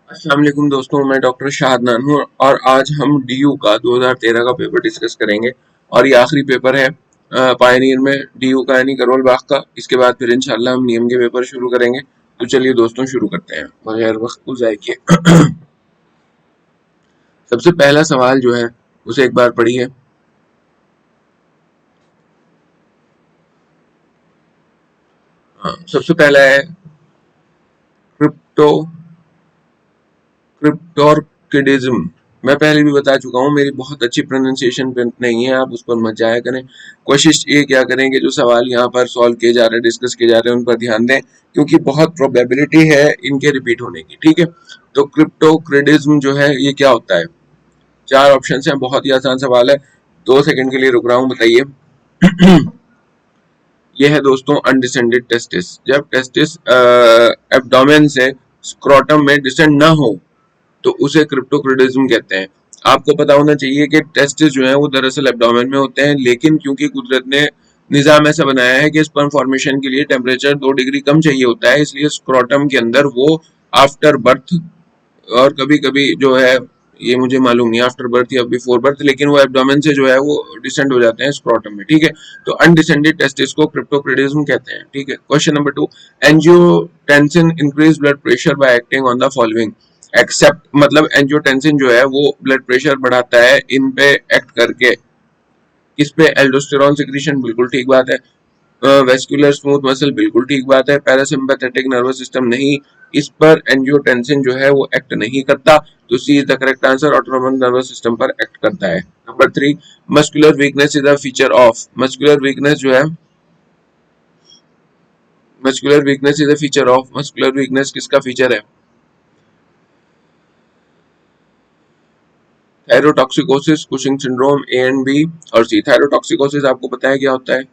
अस्सलाम वालेकुम दोस्तों, मैं डॉक्टर शाहदनान हूँ और आज हम डीयू का 2013 का पेपर डिस्कस करेंगे। और ये आखिरी पेपर है पायनियर में डीयू का यानी करोल बाग का। इसके बाद फिर इंशाल्लाह हम नियम के पेपर शुरू करेंगे। तो चलिए दोस्तों शुरू करते हैं बगैर वक्त को ज़ाय किए। सबसे पहला सवाल जो है उसे एक बार पढ़िए। हाँ, सबसे पहला है क्रिप्टो क्रिप्टोर्किडिज्म। मैं पहले भी बता चुका हूँ, मेरी बहुत अच्छी प्रोनाउंसिएशन नहीं है, आप उस पर मत जाया करें। कोशिश ये क्या करें कि जो सवाल यहाँ पर सॉल्व किए जा रहे हैं, डिस्कस किए जा रहे हैं, उन पर ध्यान दें, क्योंकि बहुत प्रोबेबिलिटी है इनके रिपीट होने की। ठीक है, तो क्रिप्टोक्रिडिज्म जो है ये क्या होता है? चार ऑप्शन हैं, बहुत ही आसान सवाल है। 2 सेकंड के लिए रुक रहा हूँ, बताइए। ये है दोस्तों अनडिसेंडेड टेस्टिस। जब टेस्टिस एब्डोमेन से स्क्रोटम में डिसेंड ना हो तो उसे क्रिप्टोक्रिडिज्म कहते हैं। आपको पता होना चाहिए कि टेस्टिस जो है वो दरअसल एब्डोमेन में होते हैं, लेकिन क्योंकि कुदरत ने निज़ाम ऐसा बनाया है कि स्पर्म फॉर्मेशन के लिए टेम्परेचर 2 डिग्री कम चाहिए होता है, इसलिए स्क्रोटम के अंदर वो आफ्टर बर्थ, और कभी कभी जो है, ये मुझे मालूम नहीं आफ्टर बर्थ या बिफोर बर्थ, लेकिन वो एब्डोमेन से जो है वो डिसेंड हो जाते हैं स्क्रोटम में। ठीक है, तो अनडिसेंडेड टेस्टिस को क्रिप्टोक्रिडिज्म कहते हैं। ठीक है, question number 2, angiotensin increase blood pressure by acting on the following. Except मतलब एंजियोटेंसिन जो है वो ब्लड प्रेशर बढ़ाता है इन पे एक्ट करके। किस पे? एल्डोस्टेरॉन सिक्रीशन, बिल्कुल ठीक बात है। वेस्कुलर स्मूथ मसल, बिल्कुल ठीक बात है। पैरासिम्पैथेटिक नर्वस सिस्टम, नहीं, इस पर एंजियोटेंसिन जो है वो एक्ट नहीं करता। तो C is the correct answer, autonomic nervous system पर एक्ट करता है। Number 3, muscular weakness is a feature of. Muscular weakness जो है, muscular weakness is a feature of, muscular weakness किसका फीचर है? Thyrotoxicosis, Cushing syndrome, A and B और C. Thyrotoxicosis आपको पता है क्या होता है?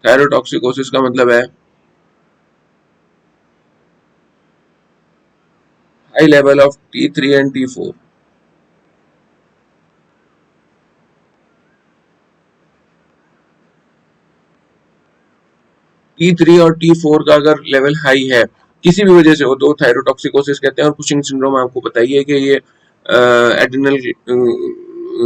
थायरोटॉक्सिकोसिस का मतलब है high level of T3 and T4। T3 और T4 का अगर लेवल हाई है किसी भी वजह से हो तो थायरोटॉक्सिकोसिस कहते हैं। और कुशिंग सिंड्रोम आपको पता ही है कि ये एड्रिनल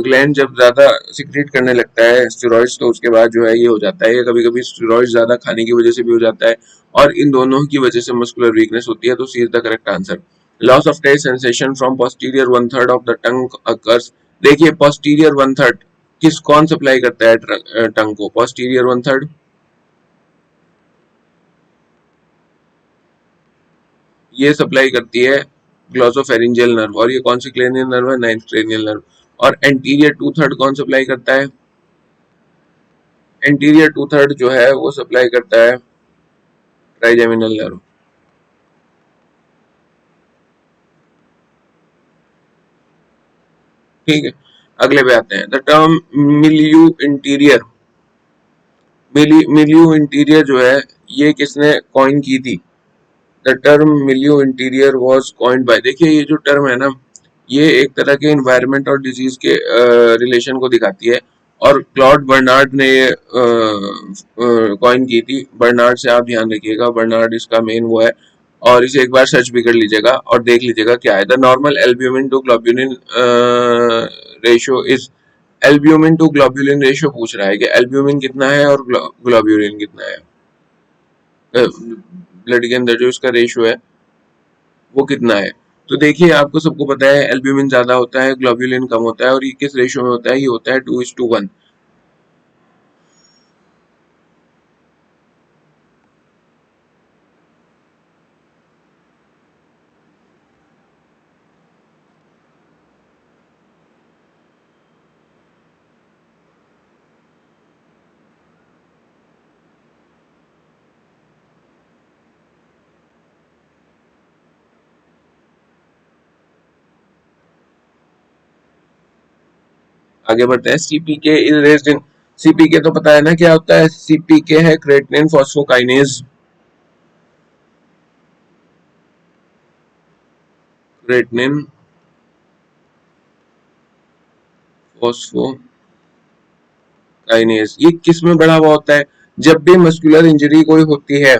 ग्लैंड जब ज्यादा सिक्रीट करने लगता है स्टेरॉइड्स, तो उसके बाद जो है ये हो जाता है। ये कभी कभी स्टेरॉइड्स ज्यादा खाने की वजह से भी हो जाता है, और इन दोनों की वजह से मस्कुलर वीकनेस होती है। तो C is the correct answer. Loss of taste sensation from posterior one third of the tongue occurs. देखिए, पोस्टीरियर वन थर्ड कौन सप्लाई करता है टंग को? पोस्टीरियर वन थर्ड ये सप्लाई करती है ग्लॉसोफेरिंजियल नर्व। और ये कौन सी क्रेनियल नर्व है? Ninth cranial nerve. और एंटीरियर टू थर्ड कौन सप्लाई करता है? एंटीरियर टू थर्ड जो है वो सप्लाई करता है ट्राइजेमिनल नर्व। ठीक है, अगले पे आते हैं। The term milieu interior, milieu interior जो है ये किसने कॉइन की थी? The term milieu interior was coined bye. देखिए, ये जो टर्म है ना, ये एक तरह के इन्वायरमेंट और डिजीज के रिलेशन को दिखाती है, और क्लॉड बर्नार्ड ने ये कॉइन की थी। बर्नार्ड से आप ध्यान रखिएगा, बर्नार्ड इसका मेन वो है। और इसे एक बार सर्च भी कर लीजिएगा और देख लीजिएगा क्या है। The normal albumin to globulin ratio is. Albumin to globulin ratio पूछ रहा है कि एल्ब्यूमिन कितना है और ग्लोब्यूलिन कितना है। ब्लड के अंदर जो इसका रेशियो है वो कितना है? तो देखिए, आपको सबको पता है एल्ब्यूमिन ज्यादा होता है, ग्लोब्यूलिन कम होता है। और ये किस रेशियो में होता है? ये होता है 2:1। आगे बढ़ते हैं। CPK is raised in. CPK तो पता है ना क्या होता है? सीपीके है क्रेटिनिन फॉस्फोकाइनेज। क्रेटिनिन फॉस्फोकाइनेज ये किस में बढ़ा हुआ होता है? जब भी मस्कुलर इंजरी कोई होती है,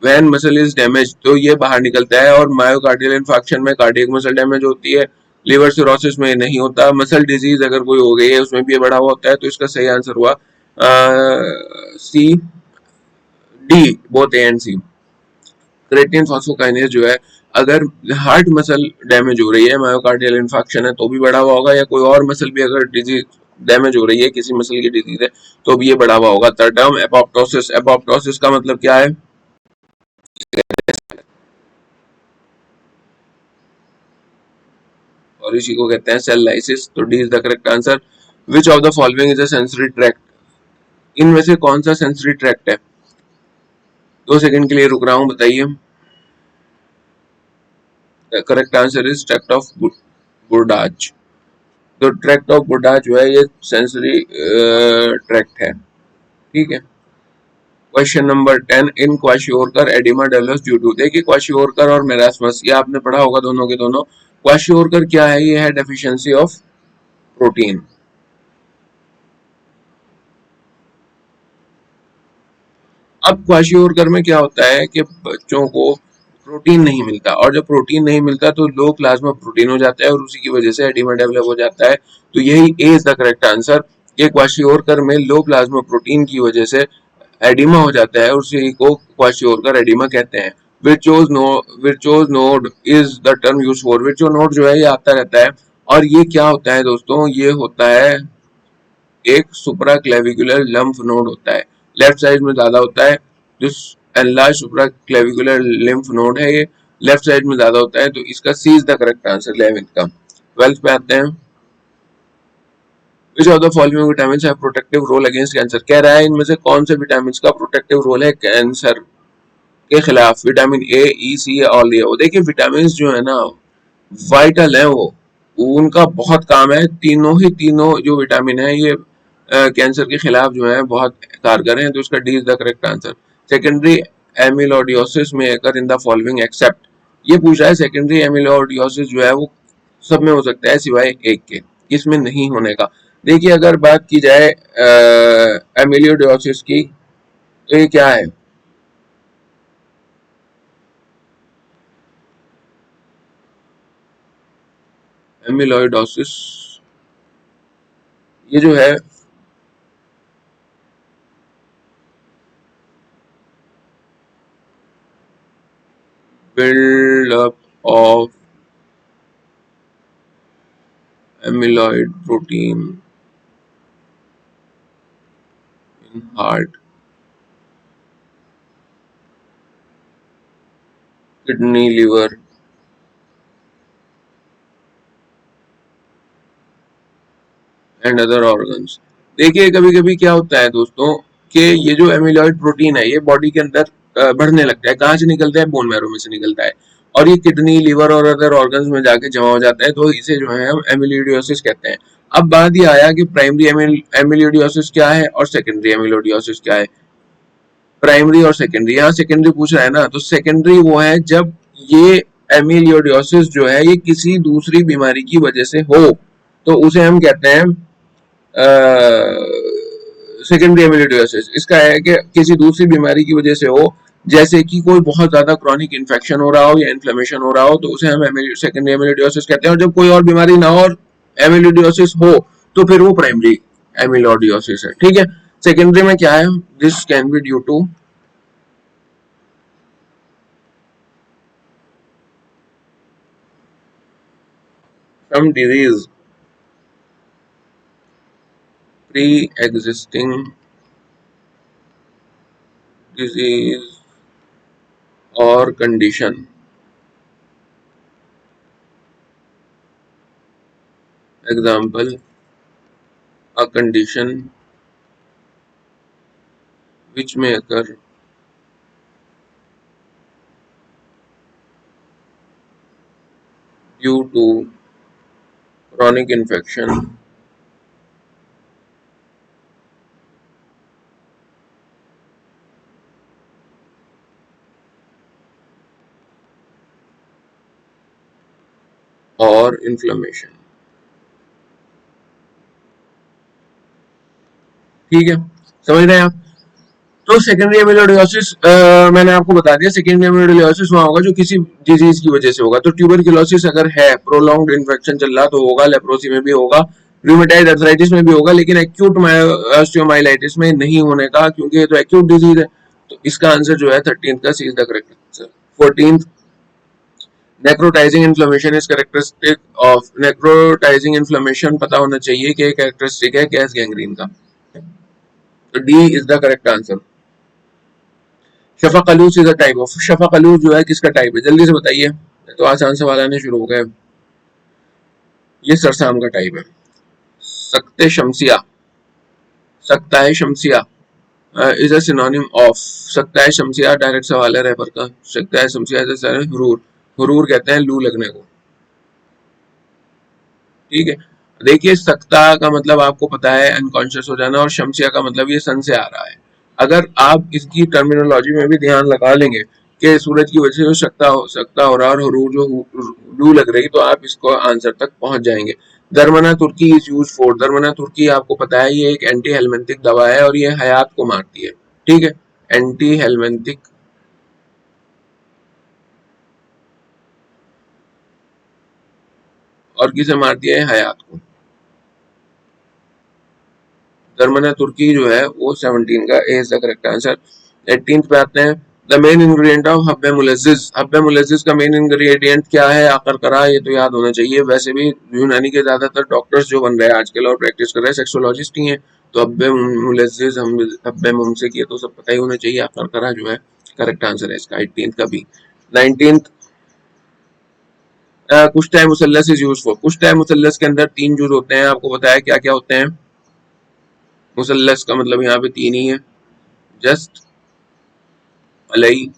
व्हेन मसल इज डैमेज, तो ये बाहर निकलता है। और मायोकार्डियल इन्फार्क्शन में कार्डियक मसल डैमेज होती है। लिवर सिरोसिस में नहीं होता। मसल डिजीज अगर कोई हो गई है उसमें भी ये बढ़ा हुआ होता है। तो इसका सही आंसर हुआ C D, both A and C. Creatinine phosphokinase जो है, अगर हार्ट मसल डैमेज हो रही है, मायोकार्डियल इन्फार्क्शन है, तो भी बढ़ा हुआ होगा, या कोई और मसल भी अगर डिजीज डैमेज हो रही है, किसी मसल की डिजीज है, तो भी ये बढ़ा हुआ होगा। Third term apoptosis. एपोप्टोसिस का मतलब क्या है? और इसी को कहते हैं सेल लाइसिस। तो D is the correct answer. Which of the following is a sensory tract? इनमें से कौन सा सेंसरी ट्रैक्ट है? 2 सेकंड के लिए रुक रहा हूं, बताइए। The correct answer is tract of Burdach. तो ट्रैक्ट ऑफ बुर्डाच जो है ये सेंसरी ट्रैक्ट है। ठीक है। Question number 10, in kwashiorkor oedema develops due to. देखिए क्वाशियोरकर और मेरास्मस ये आपने पढ़ा होगा दोनों के दोनों। क्वाशियोरकर क्या है? ये है डेफिशिएंसी ऑफ प्रोटीन। अब क्वाशियोरकर में क्या होता है कि बच्चों को प्रोटीन नहीं मिलता, और जब प्रोटीन नहीं मिलता तो लो प्लाज्मा प्रोटीन हो जाता है, और उसी की वजह से एडिमा डेवलप हो जाता है। तो यही ए इज द करेक्ट आंसर। कि क्वाशियोरकर में लो प्लाज्मा प्रोटीन की वजह से एडिमा हो जाता है, उसी को क्वाशियोरकर एडिमा कहते हैं। Virchow's node is the term use for. Virchow node जो है ये आता रहता है, और ये क्या होता है दोस्तों? ये होता है एक सुप्रा क्लेविकुलर लंफ नोड होता है। लेफ्ट साइड में ज्यादा होता है। जो एनलार्ज सुप्रा क्लेविकुलर लिम्फ नोड है ये लेफ्ट साइड में ज्यादा होता है। तो इसका C is the correct answer 11th का। 12th पे आते हैं। Which of the following vitamin have protective role against cancer? कह रहा है इनमें से कौन से विटामिन का प्रोटेक्टिव रोल है कैंसर के खिलाफ? विटामिन ए, ई, सी और ये। देखिए विटामिन जो है ना वाइटल है, वो उनका बहुत काम है। तीनों जो विटामिन है ये कैंसर के खिलाफ जो है बहुत कारगर हैं। तो इसका D is the correct answer. Secondary amyloidosis में occur in the following except. ये पूछ रहा है सेकेंडरी एमिलोडियोसिस जो है वो सब में हो सकता है सिवाय एक के, इसमें नहीं होने का। देखिए अगर बात की जाए एमिलोडियोसिस की, तो ये क्या है? एमिलोइडोसिस ये जो है build up of amyloid protein in heart, kidney, liver and other organs. देखिए कभी कभी क्या होता है दोस्तों कि ये जो एमिलॉइड प्रोटीन है ये बॉडी के अंदर बढ़ने लगता है। कहाँ से निकलता है? बोन मैरो में से निकलता है, और ये किडनी, लिवर और अदर ऑर्गन्स में जाके जमा हो जाता है। तो इसे जो है हम एमिलोइडोसिस कहते हैं। अब बात ये आया कि प्राइमरी एमिलोइडोसिस क्या है और सेकेंडरी एमिलोइडोसिस क्या है। प्राइमरी और सेकेंडरी, यहाँ सेकेंडरी पूछ रहा है ना, तो सेकेंडरी वो है जब ये एमिलोइडोसिस जो है ये किसी दूसरी बीमारी की वजह से हो, तो उसे हम कहते हैं सेकेंडरी एमिलोइडोसिस। इसका है कि किसी दूसरी बीमारी की वजह से हो, जैसे कि कोई बहुत ज्यादा क्रॉनिक इन्फेक्शन हो रहा हो या इन्फ्लेमेशन हो रहा हो, तो उसे हम सेकेंडरी एमिलोइडोसिस कहते हैं। और जब कोई और बीमारी ना हो और एमिलोइडोसिस हो, तो फिर वो प्राइमरी एमिलोइडोसिस है। ठीक है। सेकेंडरी में क्या है? This can be due to some disease, pre-existing disease or condition. Example, a condition which may occur due to chronic infection और inflammation। ठीक है, समझ रहे हैं आप? तो सेकेंडरी एमिलोइडोसिस मैंने आपको बता दिया, सेकेंडरी एमिलोइडोसिस वहां होगा जो किसी डिजीज की वजह से होगा। तो ट्यूबरक्लोसिस अगर है, प्रोलॉन्ग्ड इन्फेक्शन चल रहा तो होगा, लेप्रोसी में भी होगा, रूमेटाइड अर्थराइटिस में भी होगा, लेकिन एक्यूट ऑस्टियोमाइलाइटिस में नहीं होने का, क्योंकि ये तो एक्यूट डिजीज है। तो इसका आंसर जो है 13 का C is the correct answer. 14 necrotizing inflammation is characteristic of, necrotizing inflammation पता होना चाहिए कि कैरेक्टरिस्टिक है गैस गैंग्रीन का। तो D is the correct answer. शफाकलूस इज अ टाइप ऑफ, शफाकलूस जो है किसका टाइप है, जल्दी से बताइए, तो आसान सवाल आने शुरू हो गए। ये सरसाम का टाइप है। सख्ते शमसिया, सकता है शमसिया इज अ सिनोनिम ऑफ, सकता है शमसिया डायरेक्ट सवाल है रैपर का, सकता है शमसिया इज अ हुरूर, हुरूर कहते हैं लू लगने को, ठीक है। देखिए सकता का मतलब आपको पता है अनकॉन्शियस हो जाना, और शमसिया का मतलब ये सन से आ रहा है। अगर आप इसकी टर्मिनोलॉजी में भी ध्यान लगा लेंगे कि सूरज की वजह से सकता हो रहा है और हुरूर जो लू लग रही, तो आप इसको आंसर तक पहुंच जाएंगे। दरमना तुर्की इज यूज फॉर, दरमना तुर्की आपको पता है ये एक एंटी हेलमेंथिक दवा है और ये हयात को मारती है, ठीक है। एंटी हेलमेंथिक, और किसे मारती है, हयात को। दरमना तुर्की जो है वो 17 का A is the correct answer. 18 पे आते हैं, द मेन इंग्रेडिएंट ऑफ हब्बे मुलज्जिज, हब्बे मुलज्जिज का मेन इंग्रेडिएंट क्या है, आकर करा, ये तो याद होना चाहिए। वैसे भी यूनानी के ज्यादातर डॉक्टर्स जो बन रहे हैं आजकल और प्रैक्टिस कर रहे हैं सेक्सोलॉजिस्ट ही हैं, तो हब्बे मुलज्जिज, हम हब्बे मुमसिक, ये तो सब पता ही होना चाहिए। आकर करा जो है करेक्ट आंसर है इसका 18 का भी। 19 कुछ टाइम मुसल्लस इज यूज फॉर, कुछ टाइम मुसल्लस के अंदर तीन जूज होते हैं, आपको बताया क्या क्या होते हैं। मुसल्लस का मतलब यहाँ पे तीन ही है, जस्ट, अलई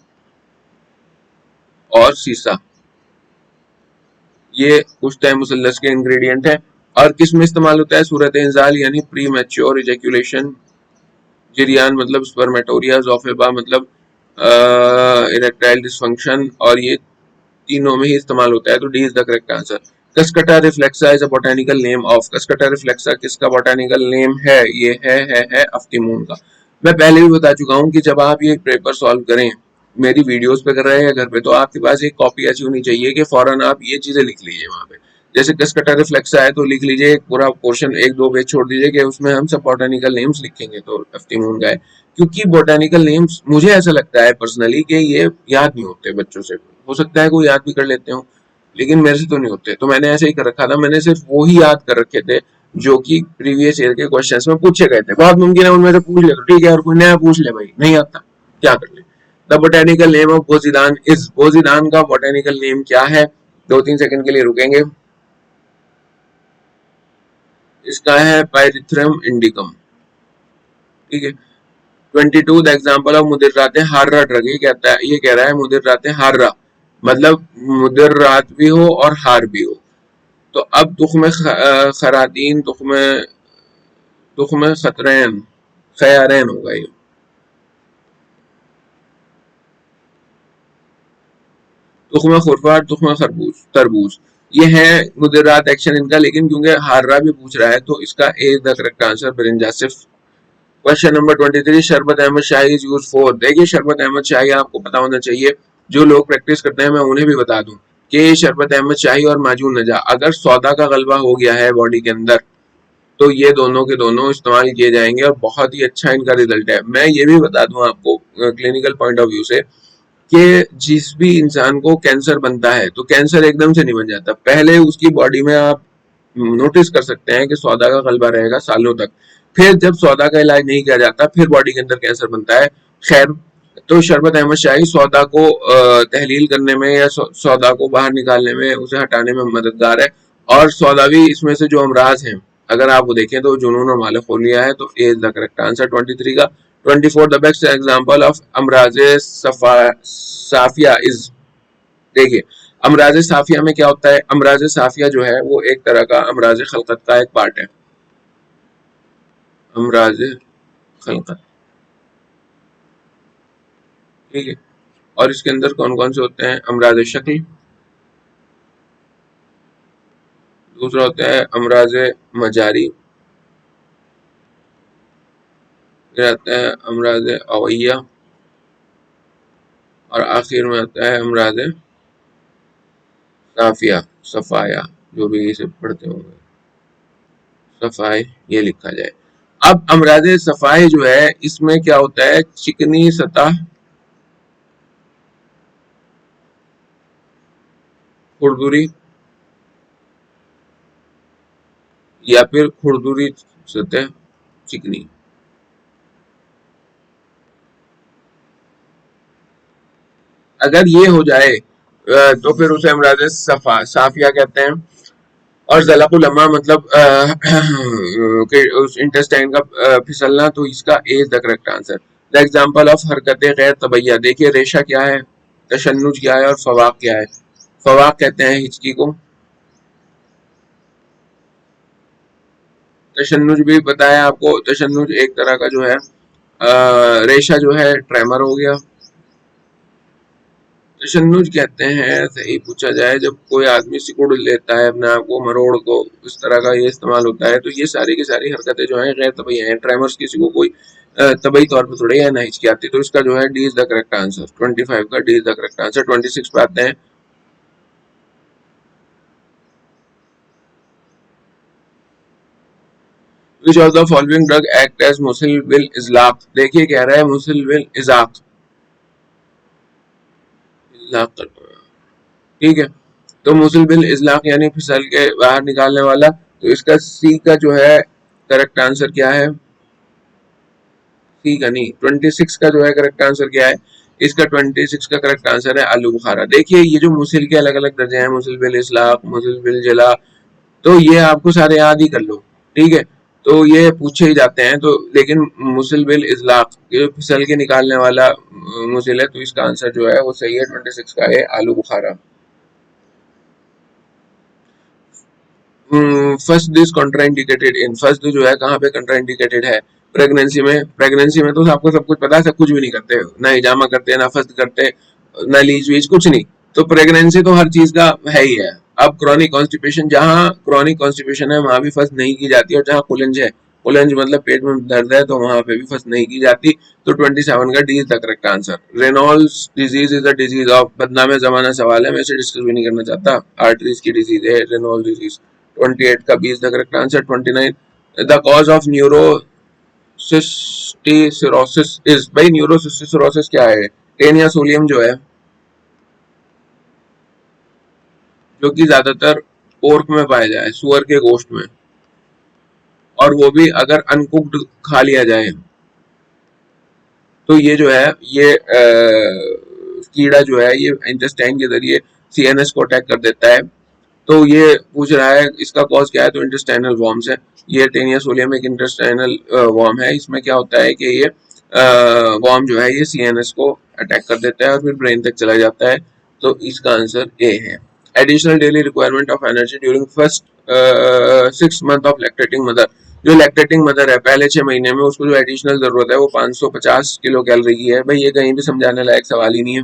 और सीसा, ये कुछ टाइम मुसल्लस के इंग्रेडिएंट है। और किस में इस्तेमाल होता है, सूरत इंजाल यानी प्री मैच्योर इजैक्यूलेशन, जिरियान मतलब स्पर्मेटोरिया, जोफेबा मतलब इरेक्टाइल डिसफंक्शन, और ये तीनों में ही इस्तेमाल होता है। तो D is the correct answer. Cuscuta reflexa is a botanical name of, Cuscuta reflexa किसका बोटेनिकल नेम है, ये है अफ्तीमून का। मैं पहले भी बता चुका हूँ कि जब आप ये पेपर सॉल्व करें, मेरी वीडियोस पे कर रहे हैं या घर पे, तो आपके पास एक कॉपी ऐसी होनी चाहिए कि फौरन आप ये चीजें लिख लीजिए वहां पे। जैसे कसकटा रिफ्लेक्सा है तो लिख लीजिए एक पूरा पोर्शन, एक दो पेज छोड़ दीजिए कि उसमें हम सब बोटेनिकल नेम्स लिखेंगे, तो अफ्तीमून का है। क्योंकि बोटेनिकल नेम्स मुझे ऐसा लगता है पर्सनली कि ये याद नहीं होते बच्चों से, हो सकता है कोई याद भी कर लेते हो, लेकिन मेरे से तो नहीं होते। तो मैंने ऐसे ही कर रखा था, मैंने सिर्फ वो ही याद कर रखे थे जो कि प्रीवियस ईयर के क्वेश्चंस में पूछे गए थे। बहुत मुमकिन है उनमें से पूछ ले तो ठीक है, और कोई नया पूछ ले, भाई नहीं आता क्या कर ले। द बोटेनिकल नेम ऑफ बोजिदान इज, बोजिदान का बोटेनिकल नेम क्या है, 2-3 सेकंड के लिए रुकेंगे। इसका है पायरिथ्रम इंडिकम, ठीक है। 22 द एग्जाम्पल ऑफ मुदिर्रात हार्रा ड्रग, ये कहता है, ये कह रहा है मुदिर्रात हार्रा मतलब मुदिर्रात भी हो और हार भी हो। तो अब तुख्म खरातीन, तुख्म खतरैन, खयारैन होगा ये। तुख्म खुरफा, तुख्म खरबूज, तरबूज, ये है मुदिरात एक्शन इनका, लेकिन क्योंकि हार्रा भी पूछ रहा है तो इसका ए द करेक्ट आंसर बिरिंजासिफ। क्वेश्चन नंबर 23, शरबत अहमद शाही इज यूज फॉर, देखिए शरबत अहमद शाही आपको पता होना चाहिए, जो लोग प्रैक्टिस करते हैं मैं उन्हें भी बता दूं कि शरबत अहमद शाही और माजून नजा, अगर सौदा का गलबा हो गया है बॉडी के अंदर, तो ये दोनों के दोनों इस्तेमाल किए जाएंगे और बहुत ही अच्छा इनका रिजल्ट है। मैं ये भी बता दूं आपको क्लिनिकल पॉइंट ऑफ व्यू से कि जिस भी इंसान को कैंसर बनता है तो कैंसर एकदम से नहीं बन जाता, पहले उसकी बॉडी में आप नोटिस कर सकते हैं कि सौदा का गलबा रहेगा सालों तक, फिर जब सौदा का इलाज नहीं किया जाता फिर बॉडी के अंदर कैंसर बनता है। खैर, तो शरबत अहमद शाही सौदा को तहलील करने में या सौदा को बाहर निकालने में, उसे हटाने में मददगार है। और सौदावी इसमें से जो अमराज हैं अगर आप वो देखें तो जुनून और मालखोलिया है, तो A is the correct answer 23 का। 24 द बेस्ट एग्जांपल ऑफ अमराज साफिया इज, देखिए अमराज साफिया में क्या होता है, अमराज साफिया जो है वो एक तरह का अमराज खलकत का एक पार्ट है, अमराज खलकत, ठीक है। और इसके अंदर कौन कौन से होते हैं, अमराज शक्ल, दूसरा होता है अमराज मजारी, फिर आता है अमराज अवैया, और आखिर में आता है अमराज साफिया, सफाया, जो भी इसे पढ़ते होंगे, सफाई ये लिखा जाए। अब अमराज सफाई जो है इसमें क्या होता है, चिकनी सतह, खुरदुरी या फिर खुरदुरी सतह चिकनी। अगर ये हो जाए तो फिर उसे अमराज सफा साफिया कहते हैं। और ज़लाकुल अमा मतलब के उस इंटेस्टाइन का फिसलना, तो इसका A is the correct answer. The example of हरकत गैर तबैया, देखिए रेशा क्या है, तशन्नुज क्या है और फवाक क्या है। फवाक कहते हैं हिचकी को, तशन्नुज भी बताया आपको, तशन्नुज एक तरह का जो है रेशा जो है ट्रेमर हो गया। तशन्नुज कहते हैं, सही पूछा जाए, जब कोई आदमी सिकुड़ लेता है अपने आप को, मरोड़ को, इस तरह का ये इस्तेमाल होता है। तो ये सारी की सारी हरकतें जो हैं गैर तबई हैं। ट्रेमर्स किसी को कोई तबई तौर पर थोड़ी है ना हिचकी आती। तो इसका जो है D is the correct answer, 25 का D is the correct answer. 26 पे आते हैं। Which of the following drug act as मुसिलबिल इजलाक, देखिए कह रहा है मुसिलबिल इजाक, इजलाक, ठीक है। तो मुसिलबिल इजलाक यानी फिसल के बाहर निकालने वाला। तो इसका सी का जो है करेक्ट आंसर क्या है, सी का नहीं, 26 का जो है करेक्ट आंसर क्या है, इसका 26 का करेक्ट आंसर है आलू बुखारा। देखिए ये जो मुसिल के अलग अलग दर्जे हैं, मुसिल बिल इस्लाक, मुसिल बिल जला, तो ये आपको सारे याद ही कर लो, ठीक है। तो ये पूछे ही जाते हैं। तो लेकिन मुसिल बिल इस्लाक ये फिसल के निकालने वाला मुसिल है। तो इसका आंसर जो है वो सही है, 26 का है आलू बुखारा। First this contraindicated in, first जो है कहाँ पे कंट्राइंडिकेटेड है, प्रेगनेंसी में। प्रेगनेंसी में तो आपको सब कुछ पता है, सब कुछ भी नहीं करते, ना हिजामा करते, ना फर्स्ट करते, ना लीज वीज, कुछ नहीं। तो प्रेगनेंसी तो हर चीज का है ही है। अब क्रॉनिक कॉन्स्टिपेशन, जहाँ क्रॉनिक कॉन्स्टिपेशन है वहां भी फर्स्ट नहीं की जाती, और जहाँ कुलंज है, कुलंज मतलब पेट में दर्द है, तो वहां पे भी फर्स्ट नहीं की जाती। तो 27 का D is the correct answer. Reynolds disease is the disease of, बदनाम जमाना सवाल है, मैं इसे डिस्कस भी नहीं करना चाहता। आर्टरीज की डिजीज है रेनॉल्ड डिजीज। 28 का B is the correct answer. 29 the cause of neurocysticercosis is, भाई न्यूरोसिस्टिसिरोसिस क्या है, टेन या सोलियम जो है, जो कि ज्यादातर पोर्क में पाया जाए, सुअर के गोश्त में, और वो भी अगर अनकुक्ड खा लिया जाए। तो ये जो है ये कीड़ा जो है ये इंटेस्टाइन के जरिए सीएनएस को अटैक कर देता है। तो ये पूछ रहा है इसका कॉज क्या है, तो इंटेस्टाइनल वॉर्म्स है। ये टेनिया सोलियम एक इंटेस्टाइनल वॉर्म है। इसमें क्या होता है कि ये वॉर्म जो है ये सीएनएस को अटैक कर देता है और फिर ब्रेन तक चला जाता है। तो इसका आंसर ए है। Additional daily requirement of energy during first 6 month of lactating mother, जो लैक्टेटिंग मदर है पहले 6 महीने में, उसको जो एडिशनल जरूरत है वो 550 किलो कैलोरी की है। भाई ये कहीं भी समझाने लायक सवाल ही नहीं है,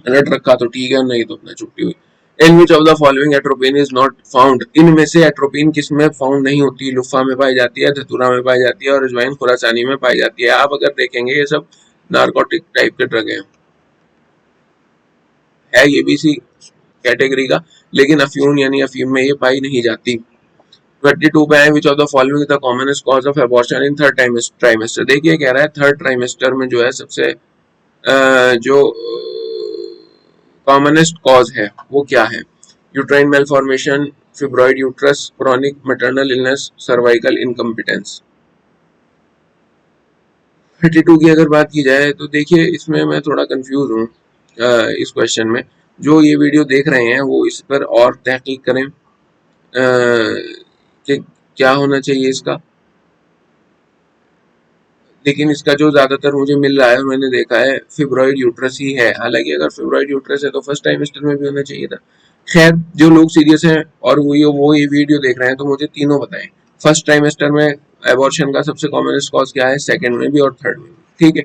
रट रखा तो ठीक है, नहीं तो अपना छुट्टी हुई। In which of the following atropine is not found, इनमें से एट्रोपिन किसमें फाउंड नहीं होती, लुफा में पाई जाती है, धतूरा में पाई जाती है, और अजवाइन खुरासानी में पाई जाती है। आप अगर देखेंगे ये सब नार्कोटिक टाइप के ड्रग है ये भी सी कैटेगरी का, लेकिन अफ्यून यानी अफीम में ये पाई नहीं जाती। 22 पे है, विच of the following the commonest cause of abortion in third trimester. देखिए कह रहा है थर्ड ट्राइमेस्टर में जो है सबसे जो कॉमनेस्ट कॉज है वो क्या है, uterine malformation, fibroid uterus, chronic maternal illness, cervical incompetence. 32 की अगर बात की जाए तो देखिए इसमें मैं थोड़ा कंफ्यूज हूँ इस क्वेश्चन में। जो ये वीडियो देख रहे हैं वो इस पर और तहकीक करें कि क्या होना चाहिए इसका। लेकिन इसका जो ज्यादातर मुझे मिल रहा है और मैंने देखा है फिब्रॉइड यूट्रस ही है। हालांकि अगर फिब्रॉइड यूट्रस है तो फर्स्ट टाइमेस्टर में भी होना चाहिए था। खैर जो लोग सीरियस हैं और वो ये वीडियो देख रहे हैं तो मुझे तीनों बताएं, फर्स्ट टाइमेस्टर में एबॉर्शन का सबसे कॉमनेस्ट कॉज क्या है, सेकंड में भी और थर्ड में भी, ठीक है।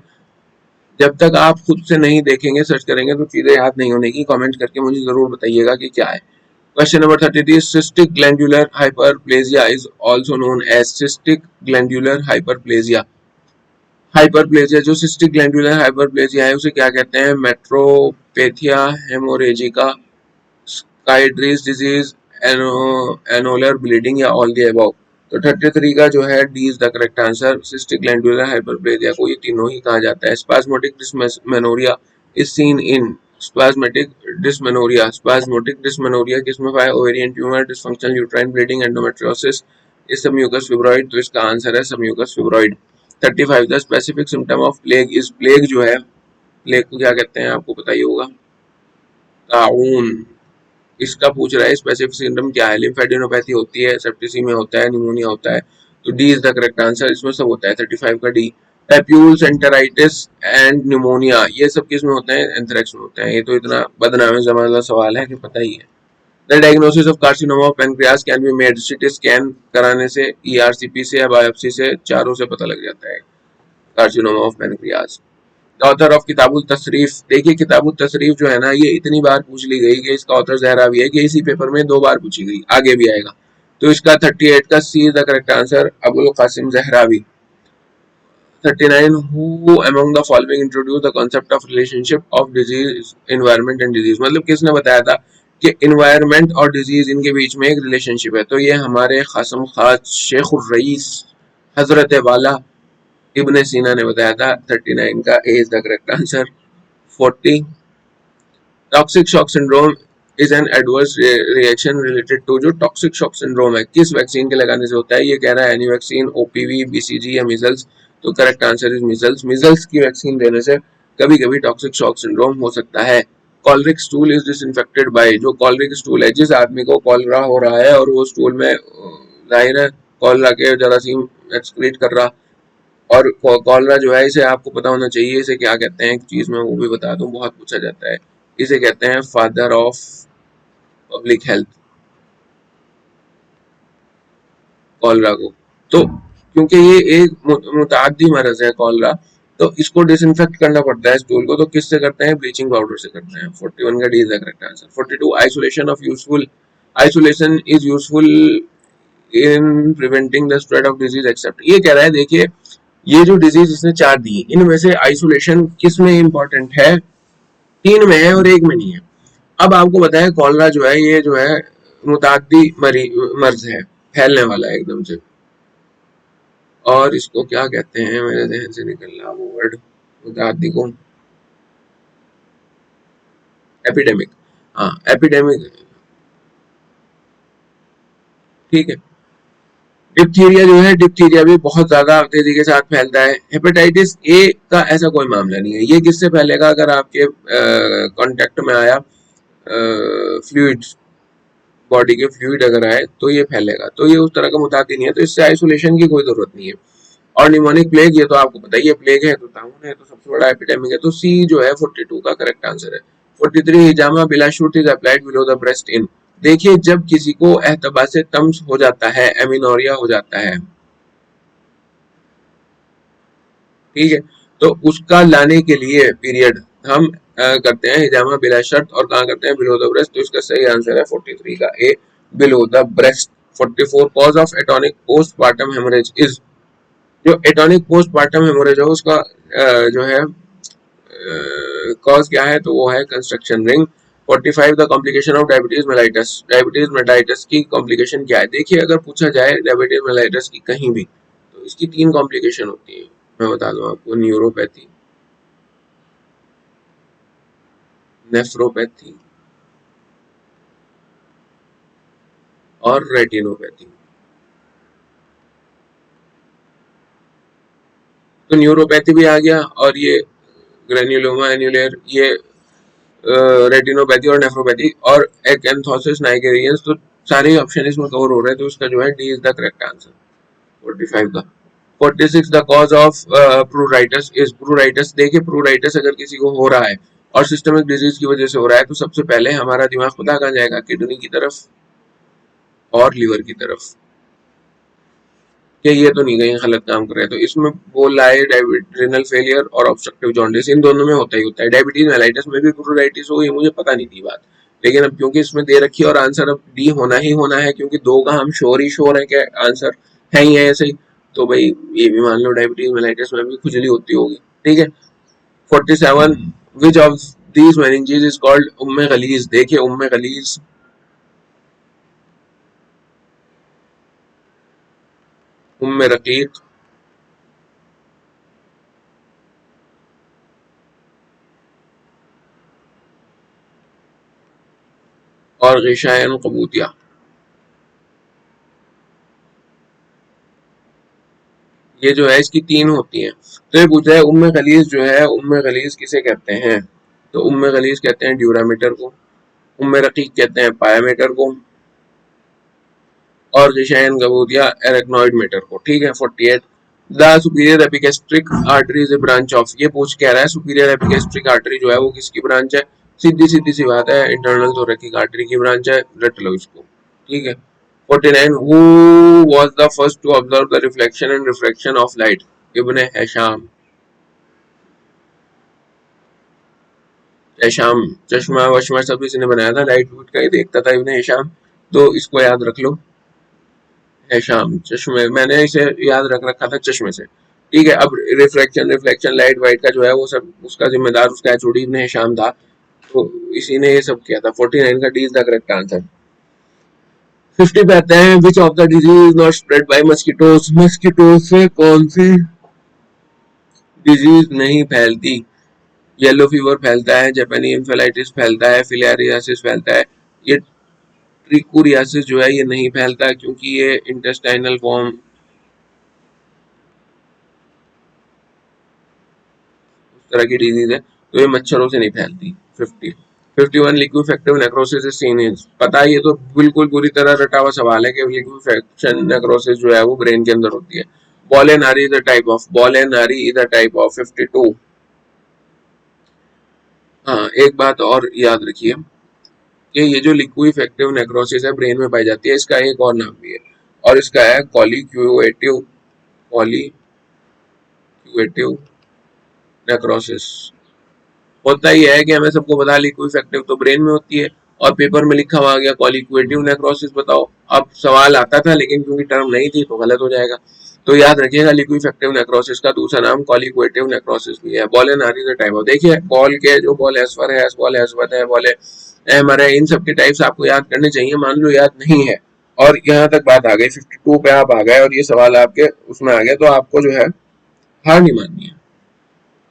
जब तक आप खुद से नहीं देखेंगे, सर्च करेंगे, तो चीजें याद नहीं होने की। कमेंट करके मुझे जरूर बताइएगा कि क्या है। Question number 33, cystic glandular hyperplasia is also known as cystic glandular hyperplasia. Hyperplasia, जो सिस्टिक ग्लैंडुलर हाइपरप्लेजिया है उसे क्या कहते हैं? Metropathia haemorrhagica, Schroeder's disease, anovular bleeding, या ऑल द अबव। तो 33 का जो है D is the correct answer. Cystic glandular hyperplasia को ये तीनों ही कहा जाता है। Spasmodic dysmenorrhoea is seen in spasmodic dysmenorrhoea. Spasmodic dysmenorrhoea किसमें पाया? Ovarian tumour, dysfunctional uterine bleeding, endometriosis, इस सबम्यूकस फिब्रॉइड। तो इसका आंसर है submucous fibroid. 35 the specific symptom of plague is, plague जो है, प्लेग को क्या कहते हैं आपको पता ही होगा? ताउन। इसका पूछ रहा है स्पेसिफिक सिम्टम क्या है? लिम्फेडिनोपैथी होती है, सेप्टिसीमिया होता है, निमोनिया होता है। तो D is the correct answer, इसमें सब होता है। 35 का D. Papules, enteritis and pneumonia, ये सब किस में होते हैं? एंथ्रेक्स में होते हैं। ये तो इतना बदनामी वाला सवाल है कि पता ही है। The diagnosis of carcinoma of pancreas can be made CT scan कराने से, ईआरसीपी से, या बायोप्सी से, चारों से पता लग जाता है carcinoma of pancreas. Author of किताबुल तशरीफ, देखिए किताबुल तशरीफ जो है ना, ये इतनी बार पूछ ली गई कि इसका ऑथर ज़हरावी है कि इसी पेपर में 2 बार पूछी गई, आगे भी आएगा। तो इसका 38 का C is the correct answer, Abul Qasim Zahrawi. 39 who among the following introduce the concept of relationship of disease, environment and disease, मतलब किसने बताया था कि एनवायरनमेंट और डिजीज इनके बीच में एक रिलेशनशिप है? तो ये हमारे खासम खास शेखुर रईस हजरत वाला इब्ने सीना ने बताया था। 39 का A is the correct answer. 40 toxic shock syndrome is an adverse reaction related to, जो टॉक्सिक शॉक सिंड्रोम है किस वैक्सीन के लगाने से होता है? ये कह रहा है एनी वैक्सीन, ओपीवी, बीसीजी, या मिजल्स। तो correct answer is measles. Measles की वैक्सीन देने से कभी कभी टॉक्सिक शॉक सिंड्रोम हो सकता है। कॉलरिक स्टूल इज डिसइंफेक्टेड बाय, जो कॉलरिक स्टूल है, जिस आदमी को कॉलरा हो रहा है और वो स्टूल में जाहिर है कॉलरा के जरासीम एक्सक्रीट कर रहा, और कॉलरा जो है इसे आपको पता होना चाहिए, इसे क्या कहते हैं? एक चीज मैं वो भी बता दूं, बहुत पूछा जाता है। इसे कहते हैं father of public health, cholera को। तो क्योंकि ये एक मुतादी मरज है कॉलरा, तो इसको डिसइंफेक्ट करना पड़ता है स्टूल को, तो किससे करते हैं? ब्लीचिंग पाउडर से करते हैं। 41 का D is the correct answer. 42 isolation of useful, isolation is useful in preventing the spread of disease accept, ये कह रहा है देखिए ये जो डिजीज इसने 4 दी, इनमें से आइसोलेशन किस में इंपॉर्टेंट है? 3 में है और 1 में नहीं है। अब आपको बताया कॉलरा जो है ये जो है मुतादी मर्ज है, फैलने वाला है एकदम से, और इसको क्या कहते हैं? मेरे जहन से निकल रहा वो वर्ड, मुतादी को एपिडेमिक। हाँ एपिडेमिक, ठीक है। डिप्थीरिया जो है, डिप्थीरिया भी बहुत ज्यादा तेजी के साथ फैलता है। हेपेटाइटिस ए का ऐसा कोई मामला नहीं है। ये किससे फैलेगा? अगर आपके कांटेक्ट में आया फ्लूइड्स, बॉडी के फ्लूइड अगर आए तो ये फैलेगा। तो ये उस तरह का मुतादी नहीं है, तो इससे आइसोलेशन की कोई जरूरत नहीं है। और निमोनिक प्लेग, ये तो आपको पता ही है, प्लेग है तो ताउन है, तो सबसे बड़ा एपिडेमिक है। तो सी जो है 42 का करेक्ट आंसर है। 43 हिजामा बिला shoot is applied below the breast इन, देखिए जब किसी को एहतबा से तम्स हो जाता है, एमिनोरिया हो जाता है, ठीक है, तो उसका लाने के लिए पीरियड हम करते हैं हिजामा बिला शर्त, और कहाँ करते हैं? Below the breast. तो इसका सही आंसर है 43 का A, below the breast. 44 cause of atonic postpartum haemorrhage is, जो एटॉनिक पोस्टपार्टम हेमोरेज है उसका जो है कॉज क्या है? तो वो है construction ring. 45 the complication of diabetes mellitus, diabetes mellitus की कॉम्प्लिकेशन क्या है? देखिए अगर पूछा जाए डायबिटीज मेलाइटस की कहीं भी, तो इसकी 3 कॉम्प्लिकेशन होती है, मैं बता दूं आपको। न्यूरोपैथी, नेफ्रोपैथी और रेटिनोपैथी। तो न्यूरोपैथी भी आ गया, और ये ग्रेन्युलोमा एन्युलर, ये रेटिनोपैथी और नेफ्रोपैथी, और एकैंथोसिस नाइगेरियंस। तो सारे ऑप्शन इसमें कवर हो रहे हैं, तो इसका जो है D is the correct answer 45 का। 46 द कॉज ऑफ प्रूराइटस इज, प्रूराइटस, देखिए प्रूराइटस अगर किसी को हो रहा है और सिस्टमिक डिजीज की वजह से हो रहा है, तो सबसे पहले हमारा दिमाग पता कहाँ जाएगा? किडनी की तरफ और लीवर की तरफ, कि ये तो नहीं कहीं गलत काम कर रहे हैं। तो इसमें बोल रहा है रेनल फेलियर और ऑब्स्ट्रक्टिव जॉन्डिस, इन दोनों में होता ही होता है। डायबिटीज मेलाइटिस में भी प्रूराइटिस हो, ये मुझे पता नहीं थी बात, लेकिन अब क्योंकि इसमें दे रखी है और आंसर अब डी होना ही होना है, क्योंकि 2 का हम श्योर ही श्योर है कि आंसर है ही है ऐसे ही, तो भाई ये भी मान लो डायबिटीज मेलाइटिस में भी खुजली होती होगी, ठीक है। 47 which of these meninges is called उम्मे गलीज। देखिए उम्मे गलीज, उम्मे रकीक, और गिशायन कबूतिया। ये जो है इसकी 3 होती हैं। तो ये पूछ रहा है उम्मे गलीज जो है, उम्मे गलीज किसे कहते हैं? तो उम्मे गलीज कहते हैं ड्यूरामीटर को, उम्मे रकीक कहते हैं पायामीटर को, और गिशायन कबूतिया एरेक्नॉइड मीटर को, ठीक है। 48 the superior epigastric artery is a branch of. ये पूछ कह रहा है सुपीरियर एपिगैस्ट्रिक आर्टरी जो है वो किसकी ब्रांच है? सीधी सीधी सी बात है, इंटरनल थोरैकिक आर्टरी की ब्रांच है, रट लो इसको, ठीक है। 49 who was the first to observe the reflection and refraction of light? Ibn Hisham. Hisham चश्मा वश्मा सब इसने बनाया था, लाइट लूट का ही देखता था इब्न हिशाम, तो इसको याद रख लो। हिशाम चश्मे, मैंने इसे याद रख रखा था चश्मे से, ठीक है। अब रिफ्लेक्शन रिफ्लेक्शन लाइट वाइट का जो है वो सब उसका जिम्मेदार उसका एचओडी इब्न हिशाम था, तो इसी ने ये सब किया था। 49 का D is the correct answer. 50 पे आते हैं which of the disease not spread by mosquitoes. Mosquitoes से कौन सी डिजीज नहीं फैलती? येलो फीवर फैलता है, जापानी इंफेलाइटिस फैलता है, फिलियारियासिस फैलता है। ये ट्रिकोरियासिस जो है ये नहीं फैलता क्योंकि ये इंटेस्टाइनल फॉर्म तरह की डिजीज है, तो ये मच्छरों से नहीं फैलती। 50 51 लिक्विफेक्टिव नेक्रोसिस इज सीन इन। पता है, ये तो बिल्कुल पूरी तरह रटा हुआ सवाल है कि लिक्विफेक्शन नेक्रोसिस जो है वो ब्रेन के अंदर होती है। बॉल एंड आरी is a type of, ball and आरी इज अ टाइप ऑफ। 52 हाँ एक बात और याद रखिए कि ये जो लिक्विफेक्टिव नेक्रोसिस है ब्रेन में पाई जाती है, इसका एक और नाम भी है, और इसका है कॉलिक्यूएटिव, कॉलिक्यूएटिव नेक्रोसिस। होता ही है कि हमें सबको पता है लिक्विफेक्टिव तो ब्रेन में होती है, और पेपर में लिखा हुआ आ गया कॉलिक्यूएटिव नेक्रोसिस, बताओ। अब सवाल आता था लेकिन क्योंकि टर्म नहीं थी तो गलत हो जाएगा, तो याद रखिएगा लिक्विफेक्टिव नेक्रोसिस का दूसरा नाम कॉलिक्यूएटिव नेक्रोसिस भी है। बॉल एंड आरी टाइप ऑफ, देखिए बॉल के जो बॉल एस्फर है, बॉल एस्फर है, बॉल एमर है, इन सब के टाइप्स आपको याद करने चाहिए। मान लो याद नहीं है और यहाँ तक बात आ गई 52 पे आप आ गए और ये सवाल आपके उसमें आ गया, तो आपको जो है हार नहीं माननी है।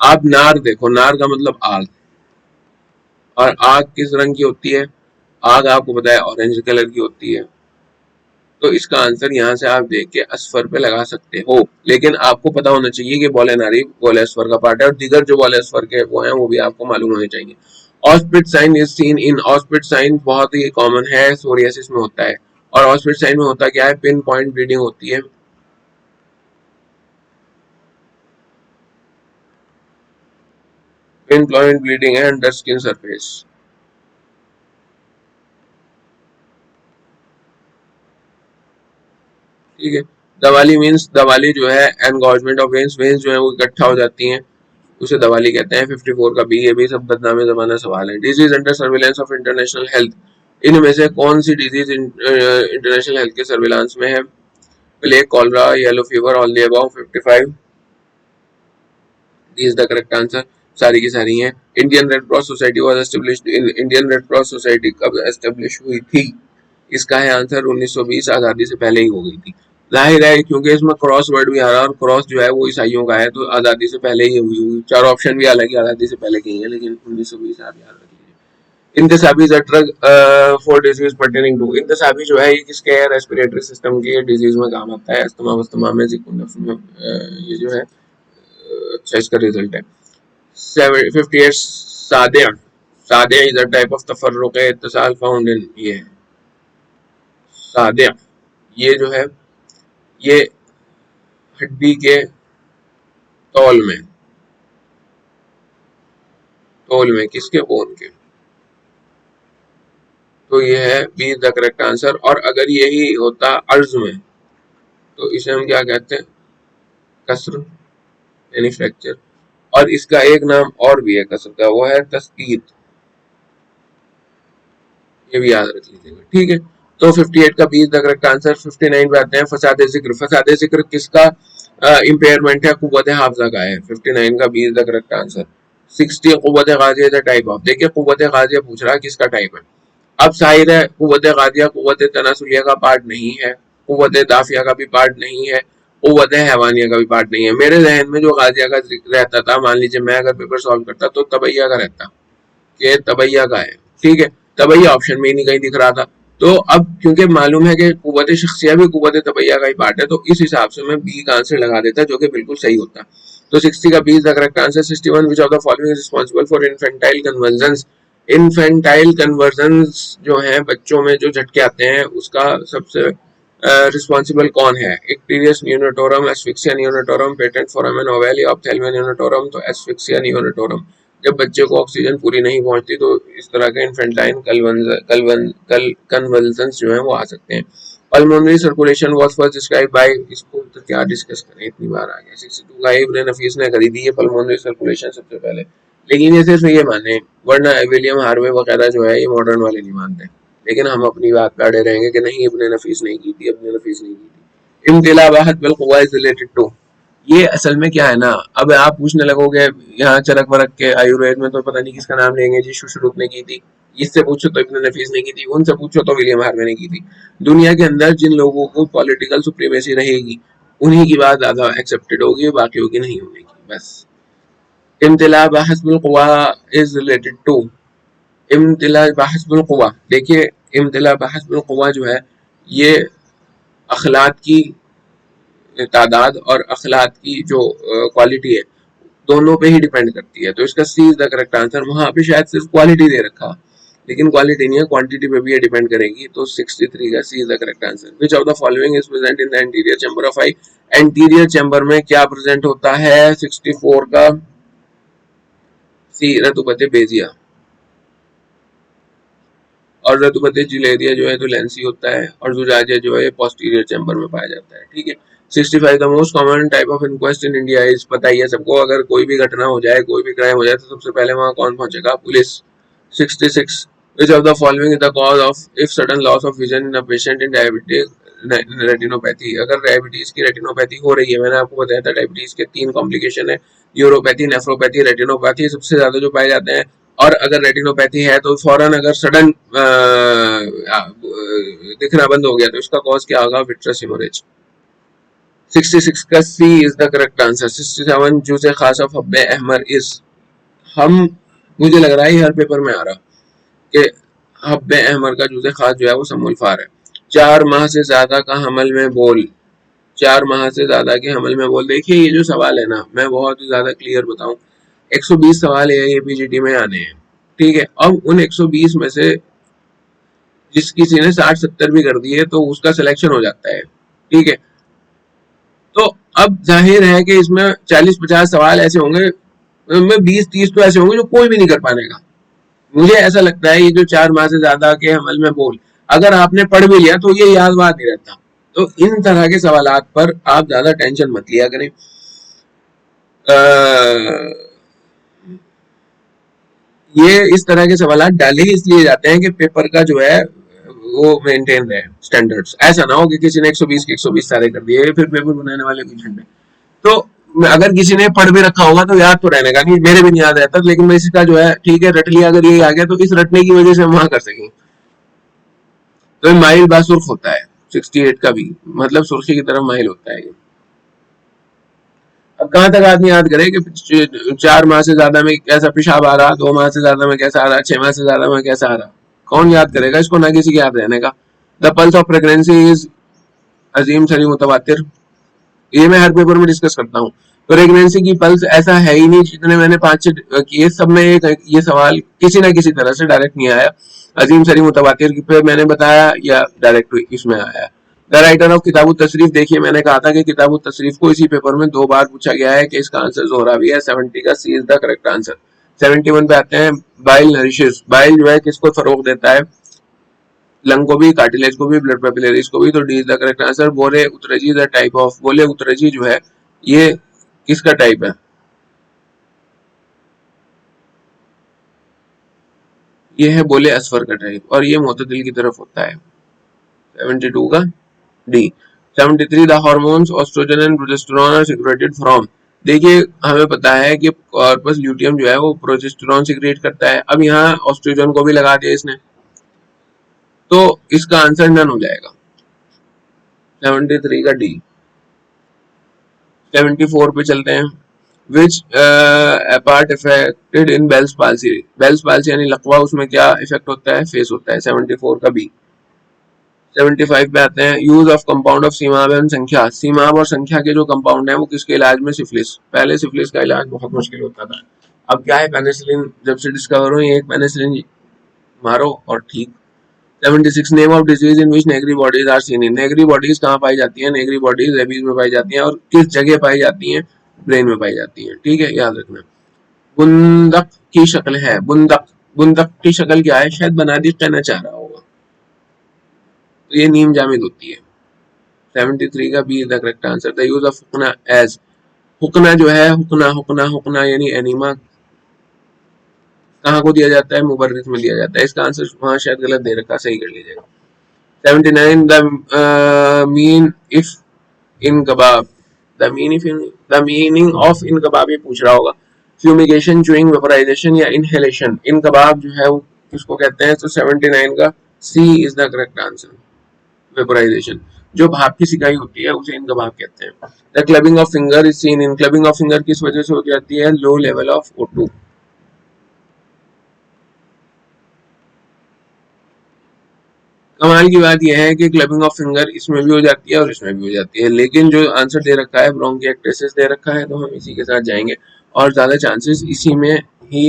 आप नार देखो, नार का मतलब आग, और आग किस रंग की होती है? आग आपको पता है ऑरेंज कलर की होती है, तो इसका आंसर यहाँ से आप देख के असफर पे लगा सकते हो, लेकिन आपको पता होना चाहिए कि बॉलेनारी बॉलेस्फर का पार्ट है, और दिगर जो बॉलेस्फर के वो हैं वो भी आपको मालूम होने चाहिए। Auspitz sign is seen in, Auspitz sign बहुत ही कॉमन है, सोरियासिस में होता है, और ऑस्पिट साइन में होता क्या है? पिन पॉइंट ब्लीडिंग होती है। पिन पॉइंट ब्लीडिंग है अंडर स्किन सरफेस, ठीक है। दवाली मीन्स, दवाली जो है एनगॉर्जमेंट ऑफ वेन्स, वेन्स जो है वो इकट्ठा हो जाती हैं, उसे दवाली कहते हैं। 54 का बी, ये भी सब बदनामी जमाना सवाल है। Disease under surveillance of international health, इनमें से कौन सी डिजीज इंटरनेशनल हेल्थ के सर्विलांस में है? Plague, cholera, yellow fever, all the above. 55 is the correct answer, सारी की सारी हैं। Indian red cross society was established in, Indian red cross society कब एस्टेब्लिश हुई थी? इसका है आंसर 1920, आजादी से पहले ही हो गई थी। जाहिर है क्योंकि इसमें क्रॉस वर्ड भी आ रहा है, और क्रॉस जो है वो ईसाइयों का है, तो आजादी से पहले ही हुई हुई। चार ऑप्शन भी हालांकि आजादी से पहले के ही है, लेकिन 1920 आप याद रख लीजिए। इंतसाबी is a drug for disease pertaining to, इंतसाबी जो है ये किसके रेस्पिरेटरी सिस्टम की डिजीज में काम आता है? अस्थमा वस्थमा में, जिकुनफ में, ये जो है अच्छा इसका रिजल्ट है। 58 सादे, सादे इज अ टाइप ऑफ तफर्रुक इत्तिसाल फाउंड इन, ये है सादे। ये जो है ये हड्डी के तौल में, तौल में किसके? बोन के, तो ये है बी द करेक्ट आंसर। और अगर यही होता अर्ज में तो इसे हम क्या कहते हैं? कसर, यानी फ्रैक्चर। और इसका एक नाम और भी है कसर का, वो है तस्कीत, ये भी याद रख लीजिएगा, ठीक है। तो 58 का बी द करेक्ट आंसर। 59 पे आते हैं फसाद जिक्र, फसाद जिक्र किसका इम्पेयरमेंट है, कुव्वत हाफजा का है। 59 का B is the correct answer. 60 कुव्वत गाजिया द टाइप ऑफ। देखिए कुव्वत गाजिया पूछ रहा है किसका टाइप है। अब जाहिर है कुव्वत गाजिया कुव्वत तनासुलिया का पार्ट नहीं है, कुव्वत दाफिया का भी पार्ट नहीं है, कुव्वत हैवानिया का भी पार्ट नहीं है। मेरे जहन में जो गाजिया का जिक्र रहता था, मान लीजिए मैं अगर पेपर सॉल्व करता तो तबैया का रहता, कि तबैया का है, ठीक है। तबैया ऑप्शन में ही नहीं कहीं दिख रहा था। तो अब क्योंकि मालूम है कि कुव्वत शख्सिया भी कुव्वत तबैया का ही पार्ट है, तो इस हिसाब से मैं बी का आंसर लगा देता, जो कि बिल्कुल सही होता। तो 60 का B is the correct answer. 61 which of the following is responsible for infantile convergence. Infantile convergence जो है बच्चों में जो झटके आते हैं, उसका सबसे रिस्पांसिबल कौन है? इक्टीरियस नियोनेटोरम, एस्फिक्सिया नियोनेटोरम, पेटेंट फोरामेन ओवैली, ऑप्थेल्मिया नियोनेटोरम। तो एस्फिक्सिया नियोनेटोरम। जब बच्चे को ऑक्सीजन पूरी नहीं पहुंचती तो इस तरह के इन्फेंटाइन कन्वल्जन्स जो है वो आ सकते हैं। Pulmonary circulation was first describe by, इसको तो क्या डिस्कस करें, इतनी बार आ गया। 62 का इब्न नफीस ने करी थी ये पल्मोनरी सर्कुलेशन सबसे पहले, लेकिन ये सिर्फ ये माने, वरना विलियम हार्वे वगैरह जो है ये मॉडर्न वाले नहीं मानते। लेकिन हम अपनी बात पे अड़े रहेंगे कि नहीं, इब्न नफीस नहीं की थी, इब्न नफीस नहीं की थी। इम्तिला वाहद बिल क़ुवा इज रिलेटेड टू। ये असल में क्या है ना, अब आप पूछने लगोगे यहाँ चरक वरक के आयुर्वेद में तो पता नहीं किसका नाम लेंगे जी, सुश्रुत ने की थी। इससे पूछो तो इब्न नफीस ने की थी, उनसे पूछो तो विलियम हार्वे ने की थी। दुनिया के अंदर जिन लोगों को पॉलिटिकल सुप्रीमेसी रहेगी, उन्हीं की बात ज्यादा एक्सेप्टेड होगी, बाकियों की नहीं होगी, बस। इम्तिला बहसबुल क़ुवा इज रिलेटेड टू। इम्तिला बहसबुल क़ुवा, देखिए इम्तिला बहसबुल क़ुवा जो है ये अखलात की तादाद और अखलात की जो क्वालिटी है, दोनों पे ही डिपेंड करती है। तो इसका C is the correct answer. वहां पे शायद सिर्फ क्वालिटी दे रखा, लेकिन क्वालिटी नहीं है, क्वांटिटी पे भी ये डिपेंड करेगी। तो 63 का C is the correct answer. Which of the following is present in the anterior chamber of eye. Anterior chamber में क्या प्रेजेंट होता है? 64 का सी रतुपते बेजिया। और रतुपते जिलेरिया जो है तो लेंसी होता है, और जुजाजिया जो है पोस्टीरियर चैम्बर में पाया जाता है, ठीक है। 65 the most common type of inquest in India is. पता ही है सबको, अगर कोई भी घटना हो जाए, कोई भी क्राइम हो जाए, तो सबसे पहले वहां कौन पहुंचेगा? Police. 66 which of the following is the cause of if sudden loss of vision in a patient in diabetes retinopathy. अगर डायबिटीज की रेटिनोपैथी हो रही है, मैंने आपको बताया था डायबिटीज के 3 कॉम्प्लिकेशन है, न्यूरोपैथी, नेफ्रोपैथी, रेटिनोपैथी सबसे ज्यादा जो पाए जाते हैं। और अगर रेटिनोपैथी है तो फौरन अगर सडन दिखना बंद हो गया तो इसका कॉज क्या होगा? Vitreous haemorrhage. 66 का C is the correct answer. 67 जूसे खास ऑफ हब्बे अहमर इज। हम, मुझे लग रहा है हर पेपर में आ रहा कि हब्बे अहमर का जूसे खास जो है वो समुल्फार है। 4 माह से ज्यादा का हमल में बोल। 4 माह से ज्यादा के हमल में बोल। देखिए ये जो सवाल है ना, मैं बहुत ही ज्यादा क्लियर बताऊं, 120 सवाल एपीजीटी में आने हैं, ठीक है। अब उन 120 में से जिस किसी ने 60-70 भी कर दिए तो उसका सिलेक्शन हो जाता है, ठीक है। तो अब जाहिर है कि इसमें 40-50 सवाल ऐसे होंगे, में 20-30 तो ऐसे होंगे जो कोई भी नहीं कर पाएगा। मुझे ऐसा लगता है ये जो 4 माह से ज्यादा के हमल में बोल, अगर आपने पढ़ भी लिया तो ये याद बात नहीं रहता। तो इन तरह के सवालात पर आप ज्यादा टेंशन मत लिया करें। ये इस तरह के सवाल डाले ही इसलिए जाते हैं कि पेपर का जो है वो मेंटेन रहे स्टैंडर्ड्स। ऐसा ना हो कि किसी ने 120 के 120 सारे कर दिए, फिर पेपर बनाने वाले कोई झंडे। तो अगर किसी ने पढ़ भी रखा होगा तो याद तो रहने का नहीं, मेरे भी नहीं याद रहता, लेकिन इसका जो है ठीक है, रट लिया, अगर ये आ गया तो इस रटने की वजह से हम वहां कर सकें। तो माइल बासुर्ख होता है 68 का भी, मतलब सुर्खी की तरफ माइल होता है। अब कहाँ तक आदमी याद करे कि 4 माह से ज्यादा में कैसा पेशाब आ रहा, 2 माह से ज्यादा में कैसा आ रहा, 6 माह से ज्यादा में कैसा आ रहा, कौन याद करेगा इसको? ना किसी के याद रहने का। The pulse of pregnancy is अजीम सरी मुतवातिर। ये मैं हर पेपर में डिस्कस करता हूँ। प्रेगनेंसी की पल्स ऐसा है ही नहीं, जितने मैंने 5 किए सब में ये सवाल किसी ना किसी तरह से डायरेक्ट नहीं आया। अजीम सरी मुतवातिर पे मैंने बताया या डायरेक्ट इसमें आया। द राइटर ऑफ किताब तशरीफ, देखिए मैंने कहा था कि किताब तशरीफ को इसी पेपर में 2 बार पूछा गया है कि इसका आंसर जोहरा भी है। 70 का C is the correct answer. 71 पे आते हैं, बाइल नरिशेस। बाइल जो है किसको फरोग देता है? लंग को भी, कार्टिलेज को भी, ब्लड कैपिलरीज को भी। तो D is the correct answer. बोले उतरजी द टाइप ऑफ, बोले उतरजी जो है ये किसका टाइप है? ये है बोले असफर का टाइप, और ये मोतदिल की तरफ होता है। 72 का D. 73 the hormones oestrogen and progesterone are secreted from. देखिए हमें पता है कि कॉर्पस ल्यूटियम जो है वो प्रोजेस्टेरॉन सिक्रेट करता है, अब यहाँ एस्ट्रोजन को भी लगा दिया इसने, तो इसका आंसर नन हो जाएगा 73 का डी। 74 पे चलते हैं। Which part affected in Bell's palsy. Bell's palsy यानी लकवा, उसमें क्या इफेक्ट होता है, फेस होता है, 74 का बी। 75 पे आते हैं। यूज ऑफ कंपाउंड ऑफ सीमाब एंड संख्या। सीमाब और संख्या के जो कंपाउंड है वो किसके इलाज में, सिफिलिस। पहले सिफिलिस का इलाज बहुत मुश्किल होता था, अब क्या है, पेनिसिलिन जब से डिस्कवर हुई, एक पेनिसिलिन मारो और ठीक। 76 name of disease in which Negri bodies are seen in. Negri bodies कहाँ पाई जाती है, नेगरी बॉडीज रेबीज में पाई जाती हैं, और किस जगह पाई जाती हैं, ब्रेन में पाई जाती हैं, ठीक है, याद रखना। बुंदक की शक्ल है, बुंदक, बुंदक की शक्ल क्या है, शायद बना दी कहना चाह रहा होगा, तो ये नीम जामिद होती है। 73 का B is the correct answer. The use of हुकना एज। हुकना जो है, हुकना हुकना हुकना यानी एनिमा कहाँ को दिया जाता है, मुबर्रिस में दिया जाता है। इसका आंसर वहां शायद गलत दे रखा, सही कर लीजिएगा। 79 द मीन इफ इन कबाब। द मीनिंग ऑफ इन कबाब ये पूछ रहा होगा। फ्यूमिगेशन, च्यूइंग, वेपराइजेशन या इनहेलेशन। इन कबाब जो है वो किसको कहते हैं, तो 79 का C is the correct answer, vaporization. जो भाप की सिकाई होती है उसे इनकबाब कहते हैं। The clubbing of finger is seen in. Clubbing of finger किस वजह से हो जाती है, लो लेवल ऑफ O2। कमाल की बात यह है कि क्लबिंग ऑफ फिंगर इसमें भी हो जाती है और इसमें भी हो जाती है, लेकिन जो आंसर दे रखा है ब्रोंकिएक्टेसिस दे रखा है, तो हम इसी के साथ जाएंगे और ज्यादा चांसेस इसी में ही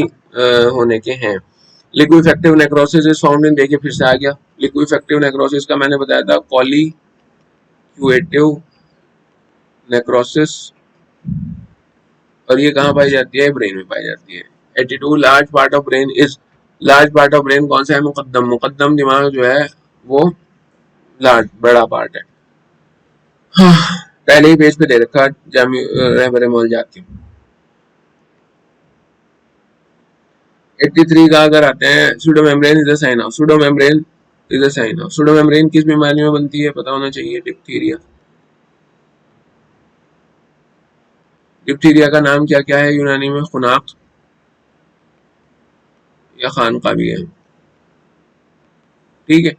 होने के हैं। लिक्विफेक्टिव नेक्रोसिस इज फाउंड इन। देखिए फिर से आ गया, लिक्विफेक्टिव नेक्रोसिस का मैंने बताया था कॉलीक्यूएटिव नेक्रोसिस, और ये कहाँ पाई जाती है, ब्रेन में पाई जाती है। 82 large part of brain is. Large part of brain कौन सा है, मुकद्दम। मुकद्दम दिमाग जो है वो लार्ज बड़ा पार्ट है। हाँ, पहले ही पेज पे दे रखा रहबरे मोल जाती। 83 का अगर आते हैं, pseudo membrane is a sign of. Pseudo membrane is a sign of. Pseudo membrane किस बीमारी में बनती है, पता होना चाहिए, डिप्थीरिया। डिप्थीरिया का नाम क्या क्या है यूनानी में, खुनाक या खानका भी है, ठीक है।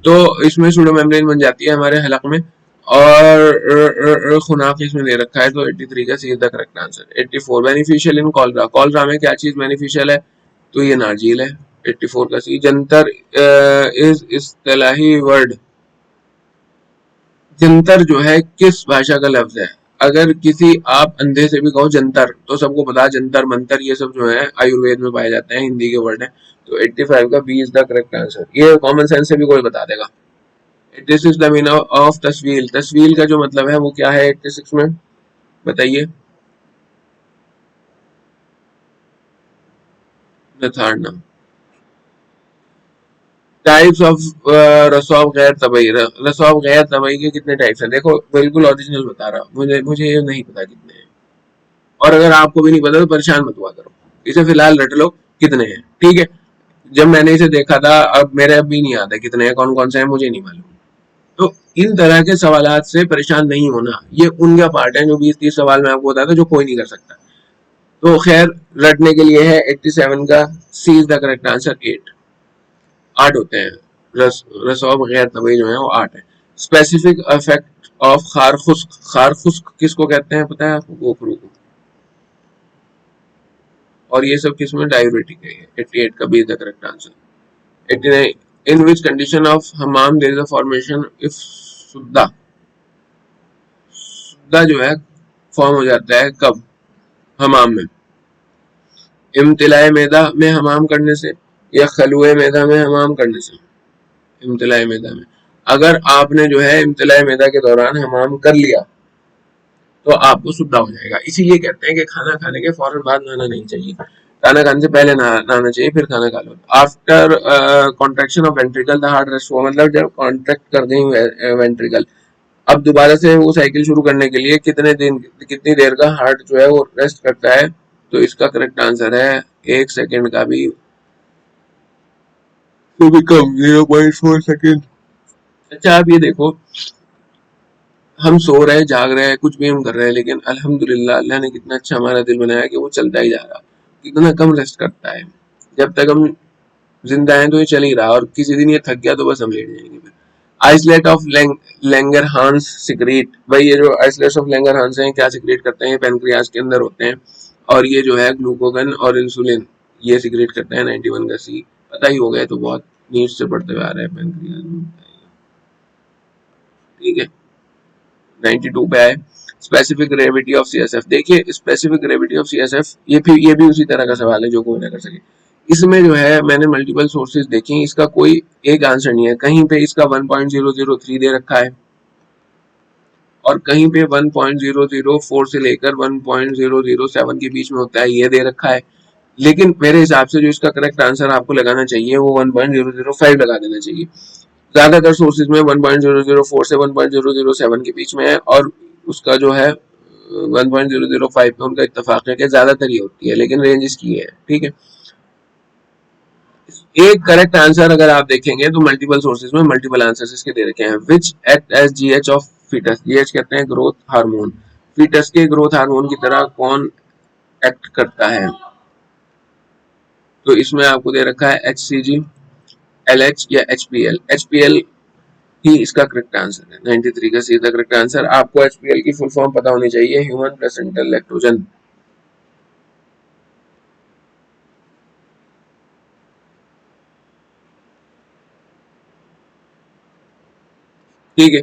तो इसमें सूडो मेम्ब्रेन बन जाती है हमारे हलक में, और खुनाक इसमें दे रखा है, तो 83 का C is the correct answer. 84 beneficial in cholera. Cholera में क्या चीज बेनिफिशियल है, तो ये नार्जील है। 84 का सी। जंतर इज इस्तिलाही वर्ड। जंतर जो है किस भाषा का लफ्ज है। अगर किसी आप अंधे से भी कहो जंतर, तो सबको पता है जंतर मंतर ये सब जो है आयुर्वेद में पाए जाते हैं, हिंदी के वर्ड है, तो 85 का B is the correct answer. ये कॉमन सेंस से भी कोई बता देगा। 86 द मीनिंग ऑफ तस्वील। तस्वील का जो मतलब है वो क्या है 86 में, बताइए। थर्ड नाम। टाइप्स ऑफ रसौब गैर तबई। रसौब गैर तबई के कितने टाइप्स हैं, देखो बिल्कुल ओरिजिनल बता रहा हूँ, मुझे मुझे ये नहीं पता कितने हैं, और अगर आपको भी नहीं पता तो परेशान मत हुआ करो, इसे फिलहाल रट लो कितने हैं, ठीक है। जब मैंने इसे देखा था, अब मेरे अब भी नहीं आता कितने हैं, कौन कौन से हैं मुझे नहीं मालूम। तो इन तरह के सवालात से परेशान नहीं होना, ये उनका पार्ट है जो 20-30 सवाल मैं आपको बताता जो कोई नहीं कर सकता। तो खैर रटने के लिए है 87 का C is the correct answer. 8 8 होते हैं, रसौब गैर तबई जो है वो 8 है। स्पेसिफिक इफेक्ट ऑफ खार खुश्क। खार खुश्क किसको कहते हैं पता है आपको, गोखरू को, और ये सब किसमें डायबिटिक है। 88 का B is the correct answer. 89 in which condition of हमाम there is a formation if सुद्दा। सुद्दा जो है फॉर्म हो जाता है कब, हमाम में। इम्तिलाए मैदा में हमाम करने से या खलुए मैदा में हमाम करने से। इम्तिलाए मैदा में, अगर आपने जो है इम्तिलाए मैदा के दौरान हमाम कर लिया तो आपको सुद्दा हो जाएगा। इसीलिए कहते हैं कि खाना खाने के फौरन बाद नहाना नहीं चाहिए, खाना खाने से पहले नहाना चाहिए, फिर खाना खा लो। After contraction of ventricle the heart rest हुआ, मतलब जब कॉन्ट्रैक्ट कर गई वेंट्रिकल, अब दोबारा से वो साइकिल शुरू करने के लिए कितनी देर का हार्ट जो है वो रेस्ट करता है, तो इसका करेक्ट आंसर है 1 सेकेंड का भी, तो भी कम, 0.4 सेकेंड। अच्छा आप ये देखो, हम सो रहे हैं, जाग रहे हैं, कुछ भी हम कर रहे हैं, लेकिन अल्हम्दुलिल्लाह अल्लाह ने कितना अच्छा हमारा दिल बनाया कि वो चलता ही जा रहा, कितना कम रेस्ट करता है। जब तक हम जिंदा हैं तो ये चल ही रहा, और किसी दिन ये थक गया तो बस हम लेट जाएंगे फिर। आइसलेट ऑफ लैंगरहांस सिक्रेट, भाई ये जो आइसलेट्स ऑफ लैंगरहांस हैं क्या सिक्रेट करते हैं, पेनक्रियाज के अंदर होते हैं, और ये जो है ग्लूकोगन और इंसुलिन ये सिक्रेट करते हैं। 91 का सी पता ही हो गया, तो बहुत नीड से पढ़ते हुए आ रहा है पेनक्रियाज में, ठीक है। 92 पे आए, स्पेसिफिक ग्रेविटी ऑफ सीएसएफ। देखिए स्पेसिफिक ग्रेविटी ऑफ सीएसएफ ये भी उसी तरह का सवाल है जो कोई ना कर सके। इसमें जो है मैंने मल्टीपल सोर्सेज देखी, इसका कोई एक आंसर नहीं है। कहीं पे इसका 1.003 दे रखा है, और कहीं पे 1.004 से लेकर 1.007 के बीच में होता है, ये दे रखा है। लेकिन मेरे हिसाब से जो इसका करेक्ट आंसर आपको लगाना चाहिए वो 1.005 लगा देना चाहिए। ज्यादातर सोर्सेज में 1.004 से 1.007 के बीच में है, और उसका जो है 1.005 पे उनका इत्तेफाक है कि ज्यादातर ये होती है, लेकिन रेंज इसकी है, ठीक है। एक करेक्ट आंसर अगर आप देखेंगे तो मल्टीपल सोर्सेज में मल्टीपल आंसर्स इसके दे रखे हैं। Which act as GH of foetus, GH कहते हैं ग्रोथ हार्मोन, फीटस के ग्रोथ हार्मोन की तरह कौन एक्ट करता है, तो इसमें आपको दे रखा है एचसीजी, एलएच या एचपीएल। एचपीएल ही इसका करेक्ट आंसर है, 93 का सीधा करेक्ट आंसर। आपको एचपीएल की फुल फॉर्म पता होनी चाहिए, ह्यूमन प्लेसेंटल लैक्टोजन, ठीक है।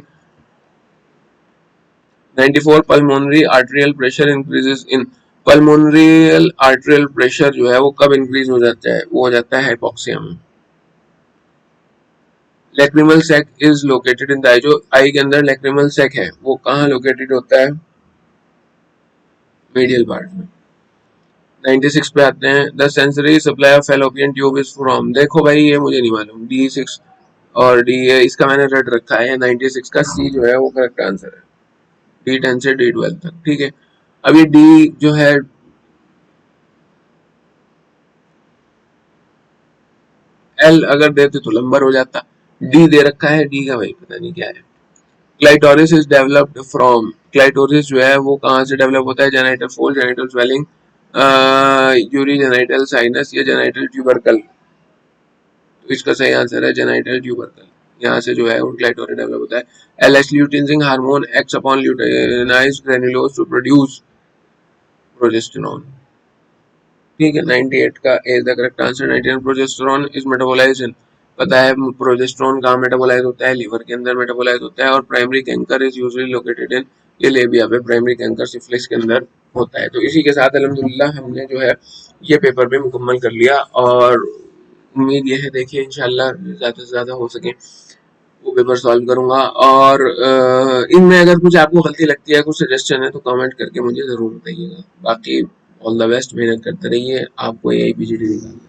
94 पल्मोनरी आर्टेरियल प्रेशर इंक्रीजेस इन, पल्मोनरी आर्टेरियल प्रेशर जो है वो कब इंक्रीज हो जाता है, वो हो जाता है हाइपोक्सिया में। Lacrimal sac is located in the eye, जो आई के अंदर लैक्रिमल सैक है वो कहाँ लोकेटेड होता है, मीडियल पार्ट में। 96 पे आते हैं, the sensory supply of fallopian tube is from, देखो भाई ये मुझे नहीं मालूम, D6 और डी, इसका मैंने रेड रखा है। 96 का सी जो है वो करेक्ट आंसर है, D10 से D12 तक, ठीक है। अब ये डी जो है, एल अगर देते तो लंबर हो जाता, डी दे रखा है, डी का भाई पता नहीं क्या है। Clitoris is developed from, clitoris जो है वो कहाँ से डेवलप होता है, genital fold, genital swelling, Yuri genital sinus या जेनाइटल ट्यूबरकल, तो इसका सही आंसर है जेनाइटल ट्यूबरकल, यहाँ से जो है वो क्लाइटोरिस डेवलप होता है। LH luteinizing hormone acts upon luteinized granulosa to produce progesterone, ठीक है। 98 का is the correct answer. 99 progesterone is metabolized in, पता है प्रोजेस्टेरॉन कहाँ मेटाबोलाइज होता है, लीवर के अंदर मेटाबोलाइज होता है। और primary canker is usually located in, ये लेबिया पे प्राइमरी कैंकर सिफिलिस के अंदर होता है। तो इसी के साथ अल्हम्दुलिल्लाह हमने जो है ये पेपर भी मुकम्मल कर लिया, और उम्मीद ये है देखिए इंशाल्लाह ज़्यादा से ज़्यादा हो सके वो पेपर सॉल्व करूंगा। और इनमें अगर कुछ आपको गलती लगती है, कुछ सजेशन है, तो कमेंट करके मुझे ज़रूर बताइएगा। बाकी ऑल द बेस्ट, मेहनत करते रहिए, आपको यही पीजीटी निकालना है।